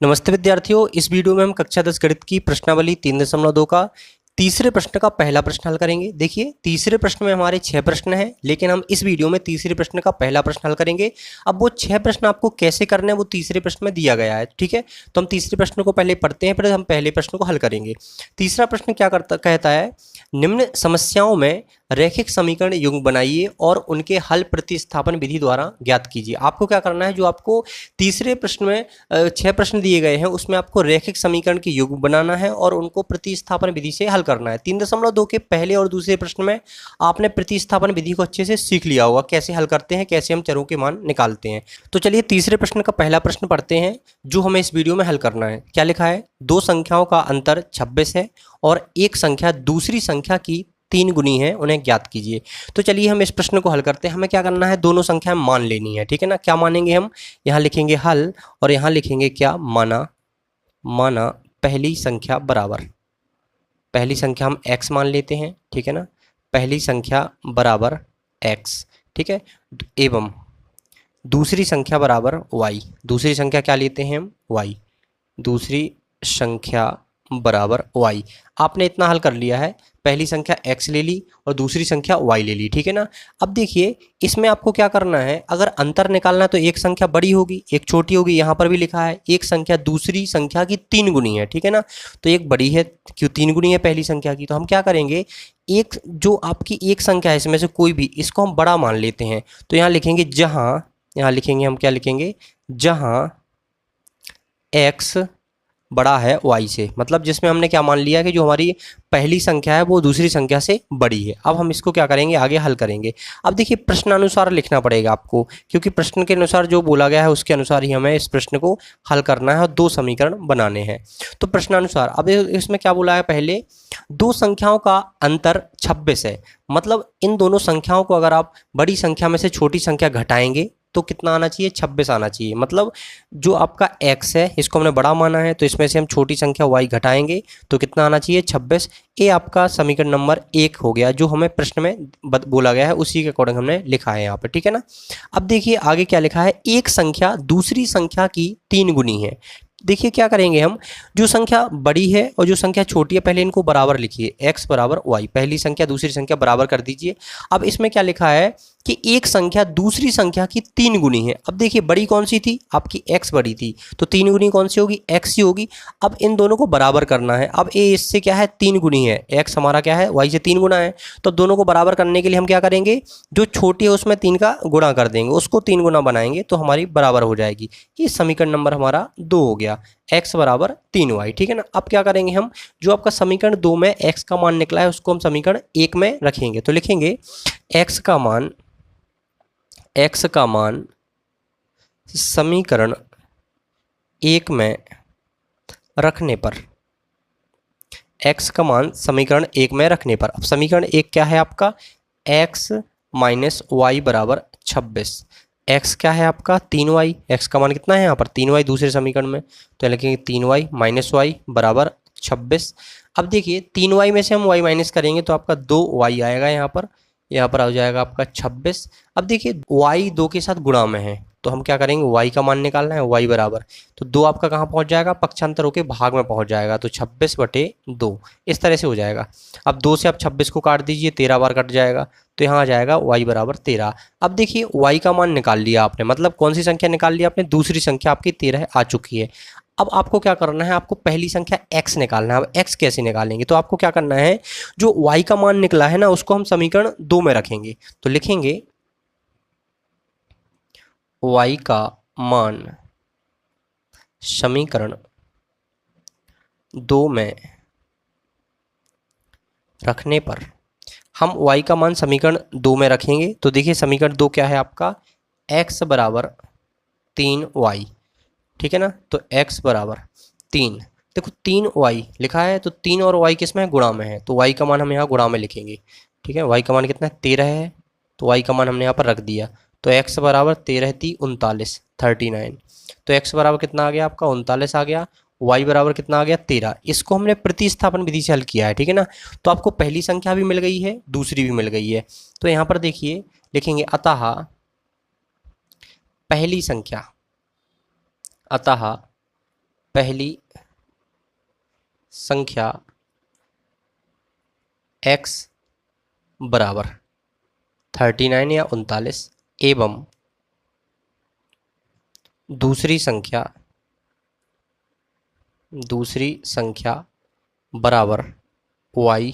नमस्ते विद्यार्थियों, इस वीडियो में हम कक्षा 10 गणित की प्रश्नावली 3.2 का तीसरे प्रश्न का पहला प्रश्न हल करेंगे। देखिए, तीसरे प्रश्न में हमारे 6 प्रश्न हैं, लेकिन हम इस वीडियो में तीसरे प्रश्न का पहला प्रश्न हल करेंगे। अब वो 6 प्रश्न आपको कैसे करने हैं वो तीसरे प्रश्न में दिया गया है, ठीक है। तो हम तीसरे प्रश्न को पहले पढ़ते हैं, फिर हम पहले प्रश्न को हल करेंगे। तीसरा प्रश्न क्या कहता है, निम्न समस्याओं में रैखिक समीकरण युग्म बनाइए और उनके हल प्रतिस्थापन विधि द्वारा ज्ञात कीजिए। आपको क्या करना है, जो आपको तीसरे प्रश्न में 6 प्रश्न दिए गए हैं उसमें आपको रैखिक समीकरण की युग्म बनाना है और उनको प्रतिस्थापन विधि से हल करना है। 3.2 के पहले और दूसरे प्रश्न में आपने प्रतिस्थापन विधि को अच्छे से सीख लिया होगा, कैसे हल करते हैं, कैसे हम चरों के मान निकालते हैं। तो चलिए तीसरे प्रश्न का पहला प्रश्न पढ़ते हैं जो हमें इस वीडियो में हल करना है। क्या लिखा है, दो संख्याओं का अंतर 26 है और एक संख्या दूसरी संख्या की 3 गुनी है, उन्हें ज्ञात कीजिए। तो चलिए हम इस प्रश्न को हल करते हैं। हमें क्या करना है, दोनों संख्याएं मान लेनी है, ठीक है ना। क्या मानेंगे हम, यहाँ लिखेंगे हल और यहाँ लिखेंगे क्या, माना पहली संख्या बराबर, पहली संख्या हम x मान लेते हैं, ठीक है ना। पहली संख्या बराबर x, ठीक है, एवं दूसरी संख्या बराबर y। दूसरी संख्या क्या लेते हैं हम, y। दूसरी संख्या बराबर y। आपने इतना हल कर लिया है, पहली संख्या x ले ली और दूसरी संख्या y ले ली, ठीक है ना। अब देखिए इसमें आपको क्या करना है, अगर अंतर निकालना है तो एक संख्या बड़ी होगी एक छोटी होगी। यहाँ पर भी लिखा है एक संख्या दूसरी संख्या की 3 गुनी है, ठीक है ना। तो एक बड़ी है, क्यों 3 गुनी है पहली संख्या की, तो हम क्या करेंगे, एक जो आपकी एक संख्या है इसमें से कोई भी, इसको हम बड़ा मान लेते हैं। तो यहाँ लिखेंगे जहाँ, यहाँ लिखेंगे हम क्या लिखेंगे, जहाँ x बड़ा है y से, मतलब जिसमें हमने क्या मान लिया कि जो हमारी पहली संख्या है वो दूसरी संख्या से बड़ी है। अब हम इसको क्या करेंगे, आगे हल करेंगे। अब देखिए प्रश्नानुसार लिखना पड़ेगा आपको, क्योंकि प्रश्न के अनुसार जो बोला गया है उसके अनुसार ही हमें इस प्रश्न को हल करना है और 2 समीकरण बनाने हैं। तो प्रश्नानुसार, अब इसमें क्या बोला है, पहले दो संख्याओं का अंतर 26 है, मतलब इन दोनों संख्याओं को अगर आप बड़ी संख्या में से छोटी संख्या घटाएंगे तो कितना आना चाहिए, 26 आना चाहिए। मतलब जो आपका x है इसको हमने बड़ा माना है, तो इसमें से हम छोटी संख्या y घटाएंगे तो कितना आना चाहिए, 26। ये आपका समीकरण नंबर 1 हो गया, जो हमें प्रश्न में बोला गया है उसी के अकॉर्डिंग हमने लिखा है यहाँ पर, ठीक है ना। अब देखिए आगे क्या लिखा है, एक संख्या दूसरी संख्या की 3 गुनी है। देखिए क्या करेंगे हम, जो संख्या बड़ी है और जो संख्या छोटी है पहले इनको बराबर लिखिए, x बराबर y, पहली संख्या दूसरी संख्या बराबर कर दीजिए। अब इसमें क्या लिखा है कि एक संख्या दूसरी संख्या की 3 गुनी है। अब देखिए बड़ी कौन सी थी, आपकी x बड़ी थी, तो 3 गुनी कौन सी होगी, x ही होगी। अब इन दोनों को बराबर करना है। अब a इससे क्या है, 3 गुनी है, x हमारा क्या है, y से 3 गुना है। तो दोनों को बराबर करने के लिए हम क्या करेंगे, जो छोटी है उसमें 3 का गुणा कर देंगे, उसको 3 गुना बनाएंगे तो हमारी बराबर हो जाएगी। ये समीकरण नंबर हमारा 2 हो गया, x बराबर 3y, ठीक है ना। अब क्या करेंगे हम, जो आपका समीकरण 2 में x का मान निकला है उसको हम समीकरण 1 में रखेंगे। तो लिखेंगे x का मान समीकरण 1 में रखने पर, x का मान समीकरण 1 में रखने पर, अब समीकरण 1 क्या है आपका, x माइनस वाई बराबर 26। x क्या है आपका 3y, x का मान कितना है यहाँ पर 3y दूसरे समीकरण में, तो लिखेंगे 3y माइनस वाई बराबर 26। अब देखिए 3y में से हम y माइनस करेंगे तो आपका 2y आएगा, यहाँ पर आ जाएगा आपका 26। अब देखिए y 2 के साथ गुणा में है, तो हम क्या करेंगे, y का मान निकालना है, y बराबर, तो 2 आपका कहाँ पहुँच जाएगा, पक्षांतर होकर भाग में पहुँच जाएगा, तो 26/2 इस तरह से हो जाएगा। अब 2 से आप 26 को काट दीजिए, 13 बार कट जाएगा, तो यहाँ आ जाएगा y बराबर 13। अब देखिए y का मान निकाल लिया आपने, मतलब कौन सी संख्या निकाल लिया आपने, दूसरी संख्या आपकी 13 आ चुकी है। अब आपको क्या करना है, आपको पहली संख्या x निकालना है। अब x कैसे निकालेंगे, तो आपको क्या करना है, जो y का मान निकला है ना उसको हम समीकरण 2 में रखेंगे। तो लिखेंगे y का मान समीकरण 2 में रखने पर, हम y का मान समीकरण 2 में रखेंगे। तो देखिए समीकरण 2 क्या है आपका, x बराबर 3y, ठीक है ना। तो x बराबर 3, देखो 3y लिखा है, तो 3 और y किस में है, गुणा में है, तो y का मान हम यहाँ गुणा में लिखेंगे, ठीक है। y का मान कितना है, 13 है, तो y का मान हमने यहाँ पर रख दिया। तो x बराबर 13 × 39 39, तो x बराबर कितना आ गया आपका 39 आ गया, y बराबर कितना आ गया 13। इसको हमने प्रतिस्थापन विधि से हल किया है, ठीक है ना। तो आपको पहली संख्या भी मिल गई है, दूसरी भी मिल गई है। तो यहाँ पर देखिए लिखेंगे अतः पहली संख्या पहली संख्या x बराबर 39 या 39 एवं दूसरी संख्या बराबर y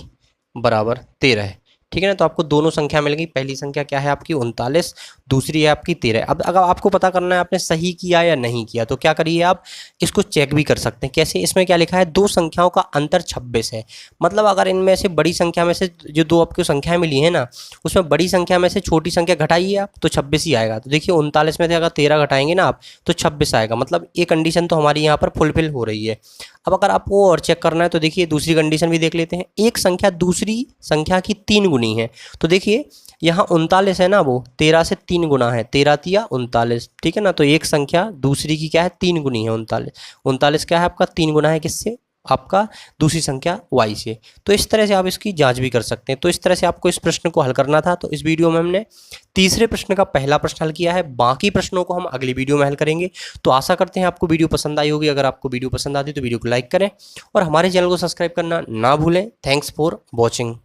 बराबर 13 है। ठीक है ना। तो आपको दोनों संख्या मिलेगी। पहली संख्या क्या है आपकी 39, दूसरी है आपकी 13। अब अगर आपको पता करना है आपने सही किया या नहीं किया तो क्या करिए, आप इसको चेक भी कर सकते हैं। कैसे? इसमें क्या लिखा है, दो संख्याओं का अंतर 26 है। मतलब अगर इनमें से बड़ी संख्या में से जो दो आपको संख्याएं मिली है ना, उसमें बड़ी संख्या में से छोटी संख्या घटाइए आप तो 26 ही आएगा। तो देखिए 39 में से अगर 13 घटाएंगे ना आप तो 26 आएगा। मतलब ये कंडीशन तो हमारी यहाँ पर फुलफिल हो रही है। अब अगर आपको और चेक करना है तो देखिए दूसरी कंडीशन भी देख लेते हैं। एक संख्या दूसरी संख्या की 3 गुनी है। तो देखिए यहाँ 39 है ना, वो 13 से 3 गुना है, 13 तिया 39। ठीक है ना। तो एक संख्या दूसरी की क्या है, 3 गुनी है 39। 39 क्या है आपका 3 गुना है किससे, आपका दूसरी संख्या y से। तो इस तरह से आप इसकी जांच भी कर सकते हैं। तो इस तरह से आपको इस प्रश्न को हल करना था। तो इस वीडियो में हमने तीसरे प्रश्न का पहला प्रश्न हल किया है। बाकी प्रश्नों को हम अगली वीडियो में हल करेंगे। तो आशा करते हैं आपको वीडियो पसंद आई होगी। अगर आपको वीडियो पसंद आती तो वीडियो को लाइक करें और हमारे चैनल को सब्सक्राइब करना ना भूलें। Thanks for watching.